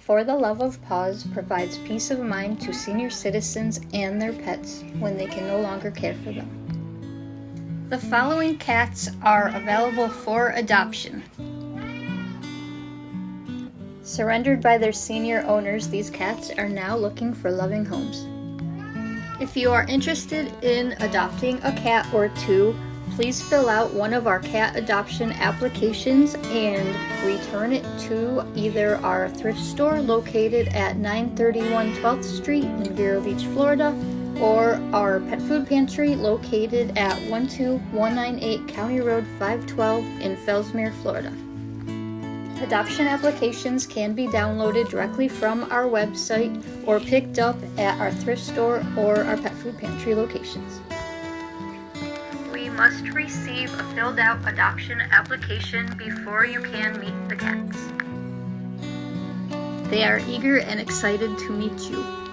For the Love of Paws provides peace of mind to senior citizens and their pets when they can no longer care for them. The following cats are available for adoption. Surrendered by their senior owners, these cats are now looking for loving homes. If you are interested in adopting a cat or two, please fill out one of our cat adoption applications and return it to either our thrift store located at 931 12th Street in Vero Beach, Florida, or our pet food pantry located at 12198 County Road 512 in Fellsmere, Florida. Adoption applications can be downloaded directly from our website or picked up at our thrift store or our pet food pantry locations. We must receive a filled out adoption application before you can meet the cats. They are eager and excited to meet you.